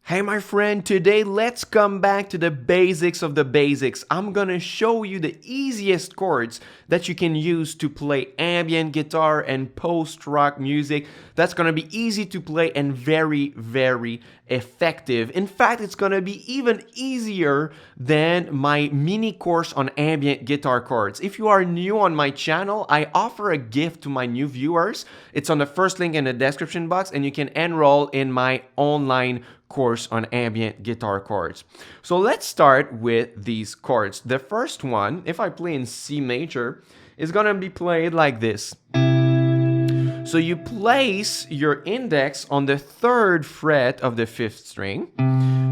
Hey my friend, today let's come back to the basics of the basics. I'm gonna show you the easiest chords that you can use to play ambient guitar and post-rock music. That's gonna be easy to play and very, very effective. In fact, it's gonna be even easier than my mini course on ambient guitar chords. If you are new on my channel, I offer a gift to my new viewers. It's on the first link in the description box and you can enroll in my online course on ambient guitar chords. So let's start with these chords. The first one, if I play in C major, is gonna be played like this. So you place your index on the 3rd fret of the 5th string.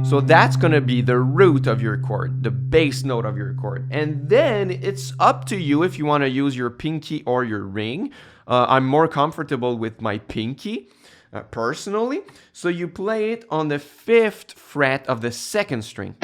So that's gonna be the root of your chord, the bass note of your chord. And then it's up to you if you wanna use your pinky or your ring. I'm more comfortable with my pinky. Personally, so you play it on the 5th fret of the 2nd string,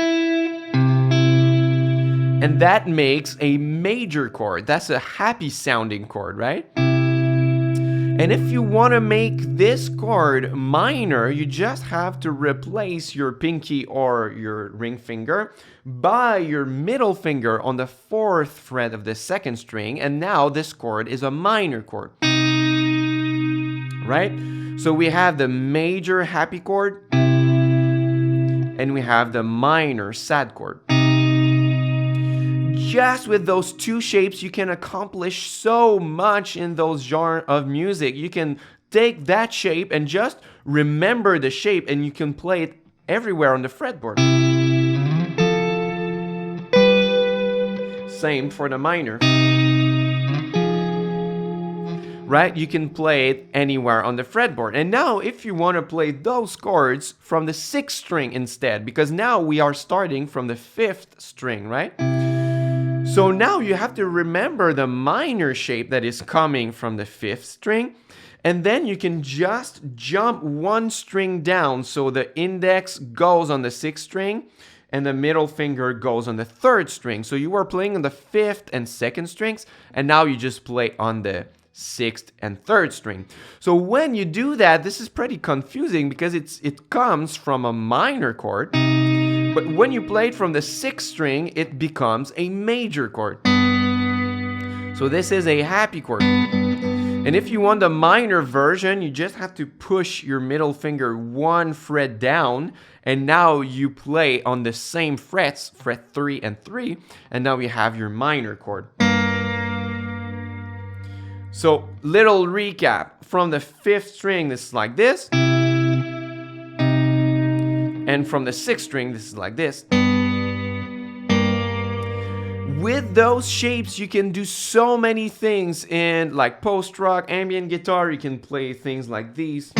and that makes a major chord. That's a happy sounding chord, right? And if you want to make this chord minor, you just have to replace your pinky or your ring finger by your middle finger on the 4th fret of the 2nd string, and now this chord is a minor chord, right? So we have the major happy chord and we have the minor sad chord. Just with those two shapes, you can accomplish so much in those genres of music. You can take that shape and just remember the shape and you can play it everywhere on the fretboard. Same for the minor. Right? You can play it anywhere on the fretboard. And now if you want to play those chords from the 6th string instead, because now we are starting from the 5th string, right? So now you have to remember the minor shape that is coming from the 5th string, and then you can just jump one string down, so the index goes on the 6th string and the middle finger goes on the 3rd string. So you were playing on the 5th and 2nd strings, and now you just play on the 6th and 3rd string. So when you do that, this is pretty confusing because it comes from a minor chord, but when you play it from the 6th string, it becomes a major chord. So this is a happy chord. And if you want the minor version, you just have to push your middle finger one fret down, and now you play on the same frets, fret 3 and 3, and now you have your minor chord. So, little recap. From the 5th string, this is like this. And from the 6th string, this is like this. With those shapes, you can do so many things in like post-rock, ambient guitar. You can play things like these.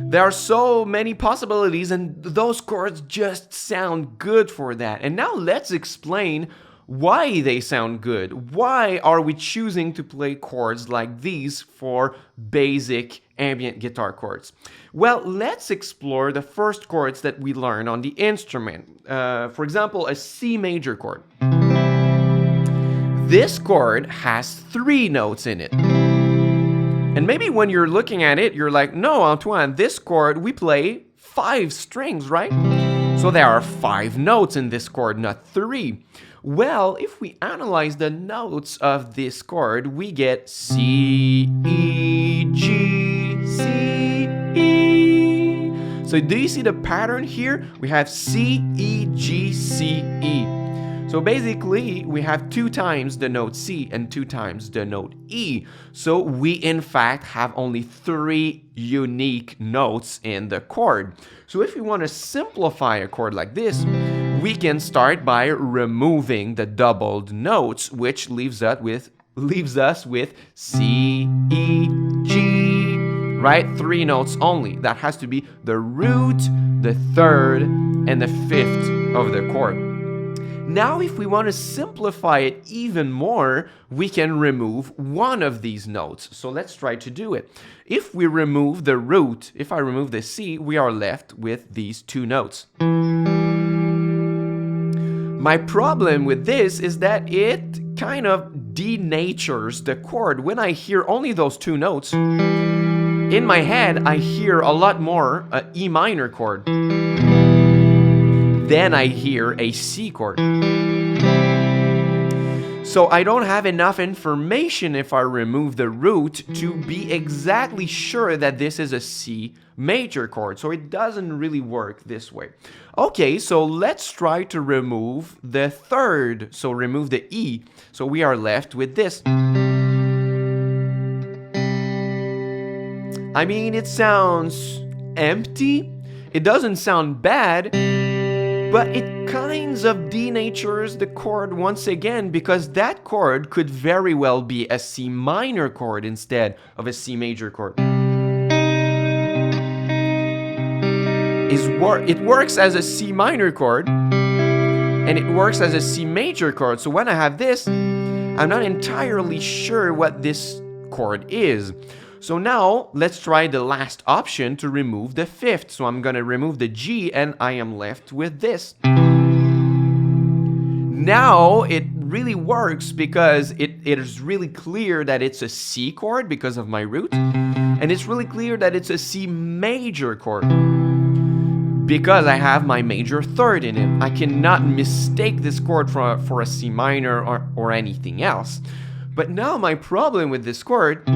There are so many possibilities, and those chords just sound good for that. And now let's explain why they sound good. Why are we choosing to play chords like these for basic ambient guitar chords? Well, let's explore the first chords that we learn on the instrument. For example, a C major chord. This chord has 3 notes in it. And maybe when you're looking at it, you're like, no, Antoine, this chord, we play 5 strings, right? So there are 5 notes in this chord, not 3. Well, if we analyze the notes of this chord, we get C, E, G, C, E. So do you see the pattern here? We have C, E, G, C, E. So basically, we have 2 times the note C and 2 times the note E. So we, in fact, have only 3 unique notes in the chord. So if we want to simplify a chord like this, we can start by removing the doubled notes, which leaves us with C, E, G, right? 3 notes only. That has to be the root, the 3rd, and the 5th of the chord. Now, if we want to simplify it even more, we can remove one of these notes. So let's try to do it. If we remove the root, if I remove the C, we are left with these two notes. My problem with this is that it kind of denatures the chord. When I hear only those two notes, in my head, I hear a lot more an E minor chord. Then I hear a C chord. So I don't have enough information if I remove the root to be exactly sure that this is a C major chord. So it doesn't really work this way. Okay, so let's try to remove the third. So remove the E. So we are left with this. I mean, it sounds empty. It doesn't sound bad, but it kinds of denatures the chord once again, because that chord could very well be a C minor chord instead of a C major chord. It works as a C minor chord, and it works as a C major chord. So when I have this, I'm not entirely sure what this chord is. So now let's try the last option to remove the fifth. So I'm going to remove the G and I am left with this. Now it really works because it is really clear that it's a C chord because of my root. And it's really clear that it's a C major chord because I have my major third in it. I cannot mistake this chord for a C minor or anything else. But now my problem with this chord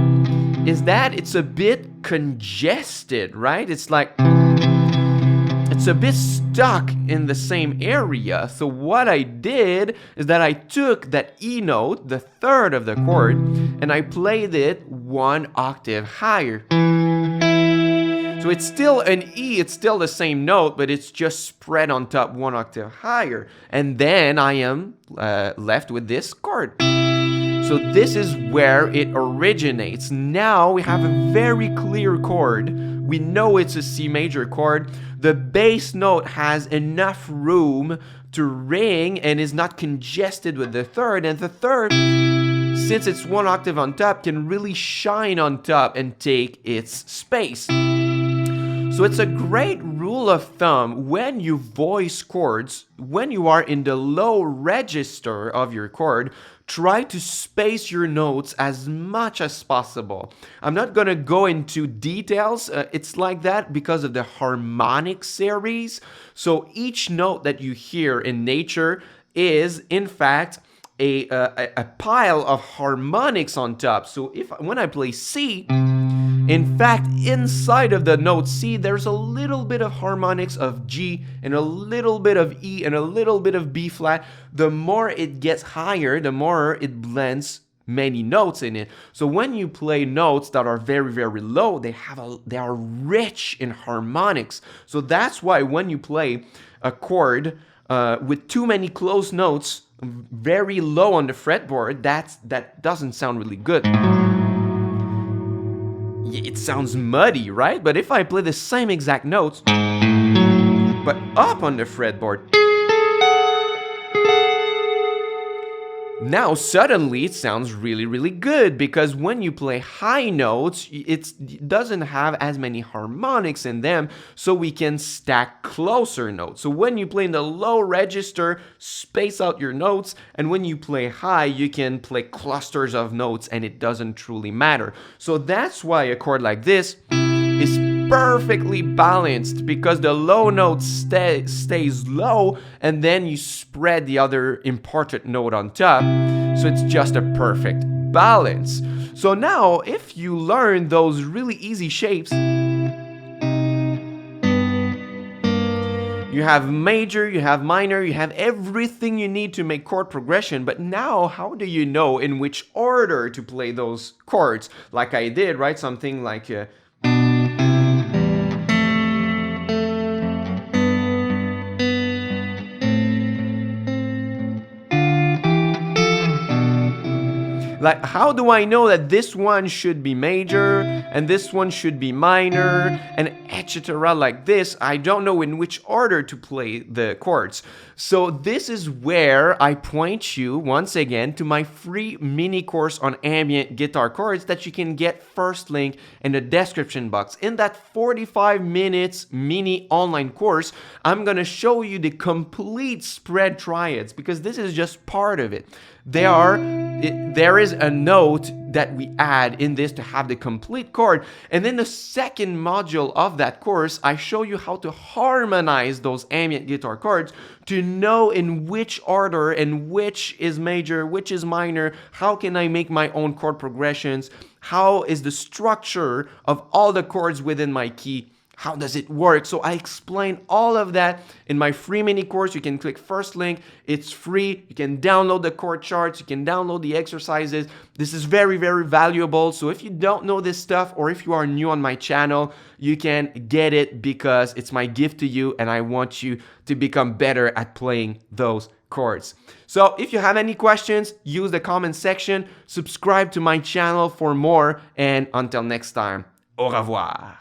is that it's a bit congested, right? It's like, it's a bit stuck in the same area. So what I did is that I took that E note, the third of the chord, and I played it one octave higher. So it's still an E, it's still the same note, but it's just spread on top one octave higher. And then I am left with this chord. So this is where it originates. Now we have a very clear chord. We know it's a C major chord. The bass note has enough room to ring and is not congested with the third. And the third, since it's one octave on top, can really shine on top and take its space. So it's a great rule of thumb when you voice chords, when you are in the low register of your chord, try to space your notes as much as possible. I'm not going to go into details. It's like that because of the harmonic series. So each note that you hear in nature is, in fact, a pile of harmonics on top. So when I play C, in fact, inside of the note C, there's a little bit of harmonics of G and a little bit of E and a little bit of B flat. The more it gets higher, the more it blends many notes in it. So when you play notes that are very, very low, they are rich in harmonics. So that's why when you play a chord with too many close notes, very low on the fretboard, that doesn't sound really good. It sounds muddy, right? But if I play the same exact notes, but up on the fretboard, now suddenly it sounds really, really good, because when you play high notes, it doesn't have as many harmonics in them, so we can stack closer notes. So when you play in the low register, space out your notes, and when you play high, you can play clusters of notes and it doesn't truly matter. So that's why a chord like this is perfectly balanced, because the low note stays low and then you spread the other important note on top. So it's just a perfect balance. So now if you learn those really easy shapes, you have major, you have minor, you have everything you need to make chord progression. But now how do you know in which order to play those chords? Like I did, right? Something like Like, how do I know that this one should be major and this one should be minor and etc. like this? I don't know in which order to play the chords. So this is where I point you once again to my free mini course on ambient guitar chords that you can get first link in the description box. In that 45 minutes mini online course, I'm gonna show you the complete spread triads because this is just part of it. There is a note that we add in this to have the complete chord. And then the second module of that course, I show you how to harmonize those ambient guitar chords to know in which order and which is major, which is minor, how can I make my own chord progressions, how is the structure of all the chords within my key. How does it work? So I explain all of that in my free mini course. You can click first link. It's free. You can download the chord charts. You can download the exercises. This is very, very valuable. So if you don't know this stuff or if you are new on my channel, you can get it because it's my gift to you and I want you to become better at playing those chords. So if you have any questions, use the comment section. Subscribe to my channel for more. And until next time, au revoir.